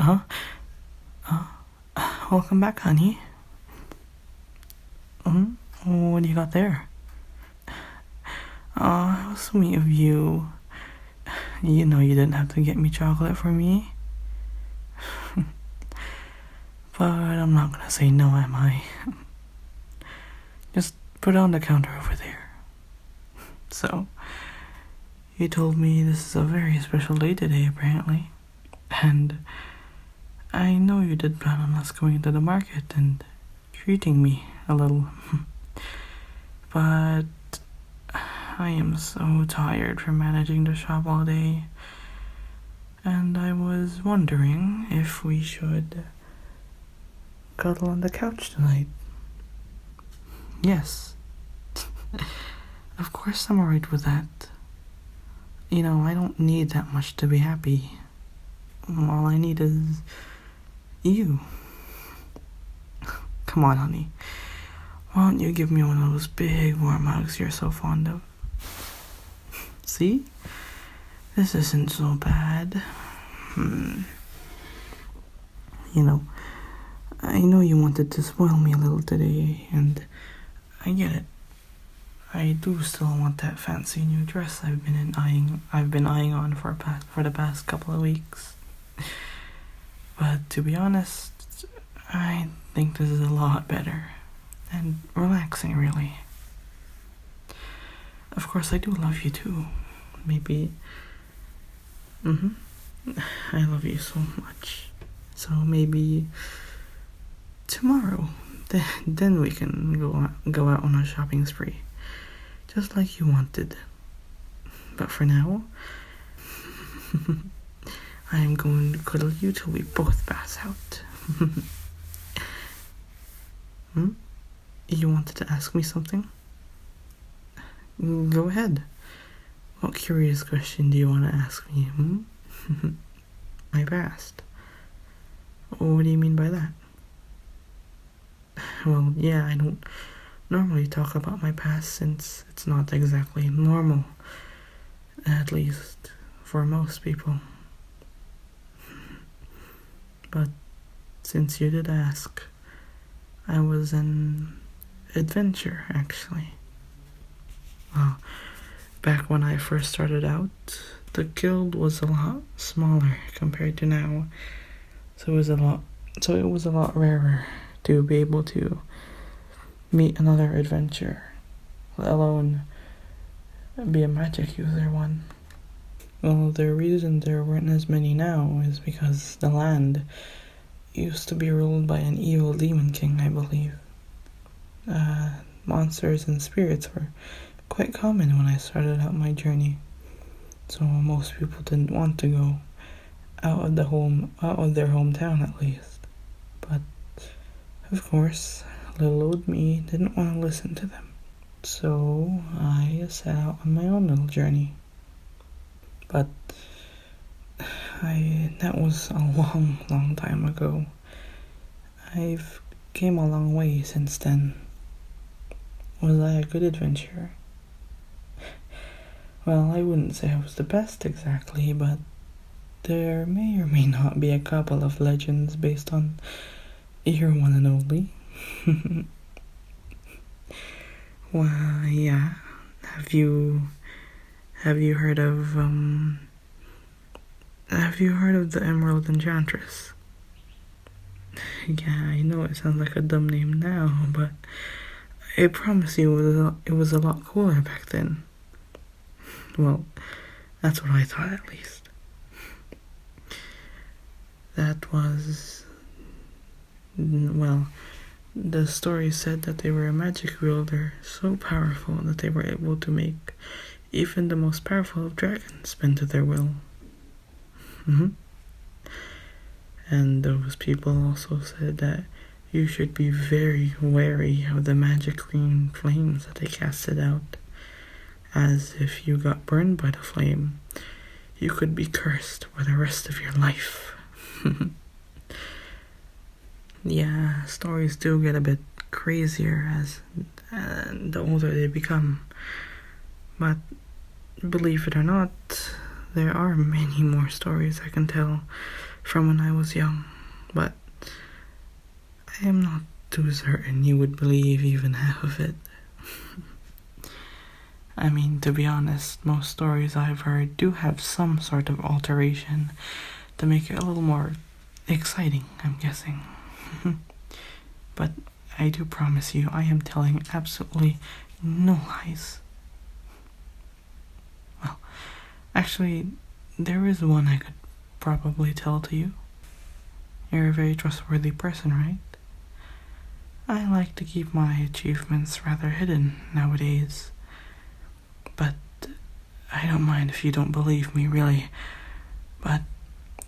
Huh? Welcome back, honey. What do you got there? How sweet of you. You know you didn't have to get me chocolate for me. But I'm not gonna say no, am I? Just put it on the counter over there. So, you told me this is a very special day today, apparently. And I know you did plan on us going to the market and treating me a little. But I am so tired from managing the shop all day. And I was wondering if we should cuddle on the couch tonight. Yes. Of course I'm alright with that. You know, I don't need that much to be happy. All I need is you. Come on, honey. Why don't you give me one of those big warm hugs you're so fond of? See? This isn't so bad. You know, I know you wanted to spoil me a little today, and I get it. I do still want that fancy new dress I've been eyeing on for the past couple of weeks. But to be honest, I think this is a lot better and relaxing, really. Of course, I do love you too. Maybe. I love you so much. So maybe tomorrow, then we can go out on a shopping spree, just like you wanted. But for now, I am going to cuddle you till we both pass out. You wanted to ask me something? Go ahead. What curious question do you want to ask me? My past. What do you mean by that? Well, yeah, I don't normally talk about my past since it's not exactly normal, at least for most people. But since you did ask, I was an adventure, actually. Well, back when I first started out, the guild was a lot smaller compared to now, so it was a lot rarer to be able to meet another adventurer, let alone be a magic user one. Well, the reason there weren't as many now is because the land used to be ruled by an evil demon king, I believe. Monsters and spirits were quite common when I started out my journey, so most people didn't want to go out of their hometown at least. But of course, little old me didn't want to listen to them, so I set out on my own little journey. But that was a long time ago. I've came a long way since then. Was I a good adventurer? Well, I wouldn't say I was the best exactly, but there may or may not be a couple of legends based on your one and only. Well, yeah. Have you heard of the Emerald Enchantress? Yeah, I know it sounds like a dumb name now, but I promise you it was a lot cooler back then. Well, that's what I thought, at least. That was... Well, the story said that they were a magic wielder so powerful that they were able to make even the most powerful of dragons bend to their will. And those people also said that you should be very wary of the magic green flames that they casted out, as if you got burned by the flame, you could be cursed for the rest of your life. Yeah, stories do get a bit crazier as the older they become, but believe it or not, there are many more stories I can tell from when I was young, but I am not too certain you would believe even half of it. I mean, to be honest, most stories I've heard do have some sort of alteration to make it a little more exciting, I'm guessing. But I do promise you, I am telling absolutely no lies. Well, actually, there is one I could probably tell to you. You're a very trustworthy person, right? I like to keep my achievements rather hidden nowadays. But I don't mind if you don't believe me, really. But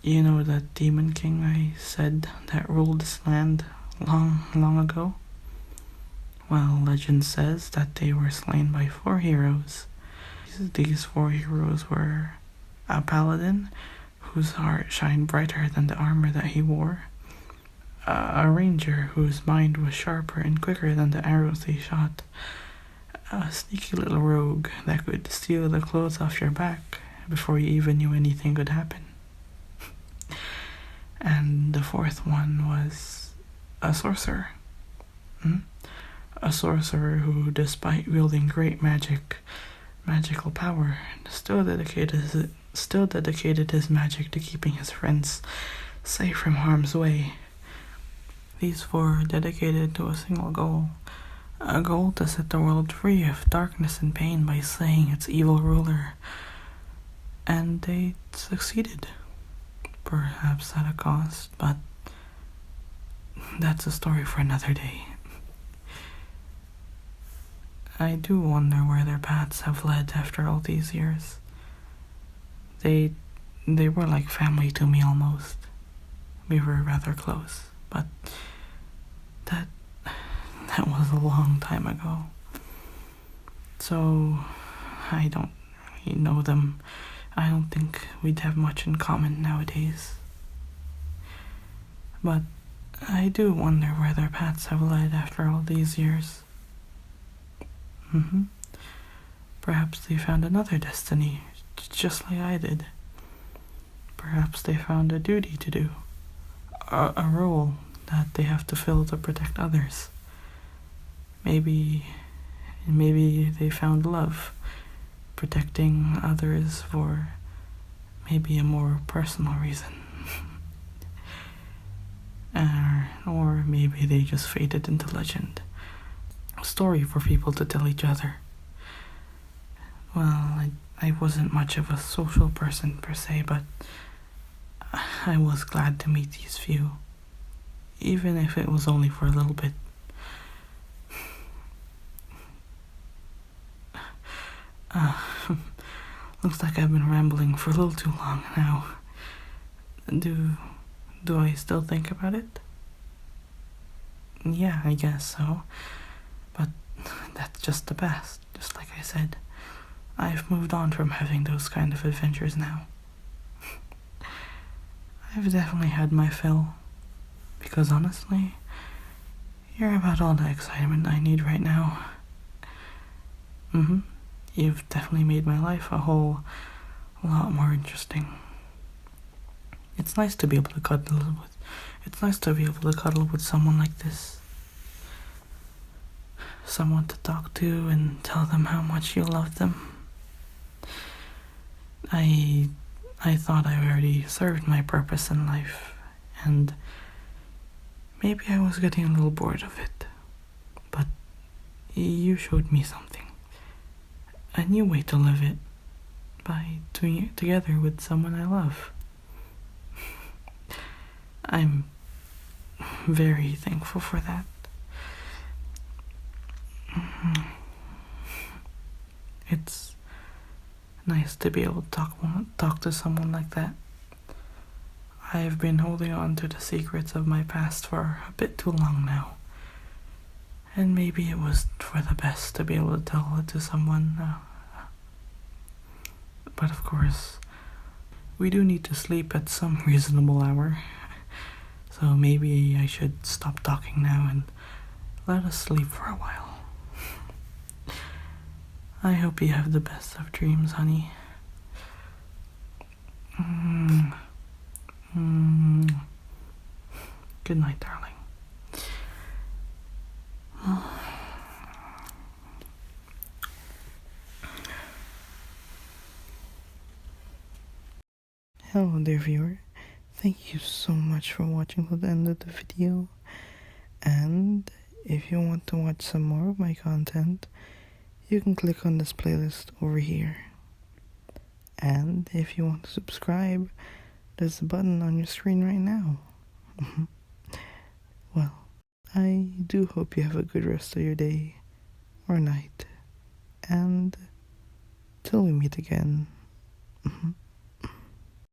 you know that Demon King I said that ruled this land long, long ago? Well, legend says that they were slain by 4 heroes. These 4 heroes were a paladin, whose heart shined brighter than the armor that he wore, a ranger whose mind was sharper and quicker than the arrows they shot, a sneaky little rogue that could steal the clothes off your back before you even knew anything could happen. And the 4th one was a sorcerer. A sorcerer who, despite wielding great magical power, still dedicated his magic to keeping his friends safe from harm's way. These 4 dedicated to a single goal, a goal to set the world free of darkness and pain by slaying its evil ruler. And they succeeded, perhaps at a cost, but that's a story for another day. I do wonder where their paths have led after all these years. They were like family to me almost. We were rather close, but that was a long time ago. So I don't really know them. I don't think we'd have much in common nowadays. But I do wonder where their paths have led after all these years. Perhaps they found another destiny, just like I did. Perhaps they found a duty to do, a role that they have to fill to protect others. Maybe they found love, protecting others for maybe a more personal reason. Or maybe they just faded into legend. A story for people to tell each other. Well, I wasn't much of a social person per se, but I was glad to meet these few, even if it was only for a little bit. Looks like I've been rambling for a little too long now. Do I still think about it? Yeah, I guess so. But that's just the past, just like I said. I've moved on from having those kind of adventures now. I've definitely had my fill. Because honestly, you're about all the excitement I need right now. You've definitely made my life a whole lot more interesting. It's nice to be able to cuddle with someone like this. Someone to talk to and tell them how much you love them. I thought I already served my purpose in life, and maybe I was getting a little bored of it. But you showed me something. A new way to live it, by doing it together with someone I love. I'm very thankful for that. It's nice to be able to talk to someone like that. I've been holding on to the secrets of my past for a bit too long now. And maybe it was for the best to be able to tell it to someone. But of course, we do need to sleep at some reasonable hour. So maybe I should stop talking now and let us sleep for a while. I hope you have the best of dreams, honey. Mm, good night, darling. Hello there, viewer. Thank you so much for watching to the end of the video. And if you want to watch some more of my content, you can click on this playlist over here. And if you want to subscribe, there's a button on your screen right now. Well, I do hope you have a good rest of your day or night. And till we meet again.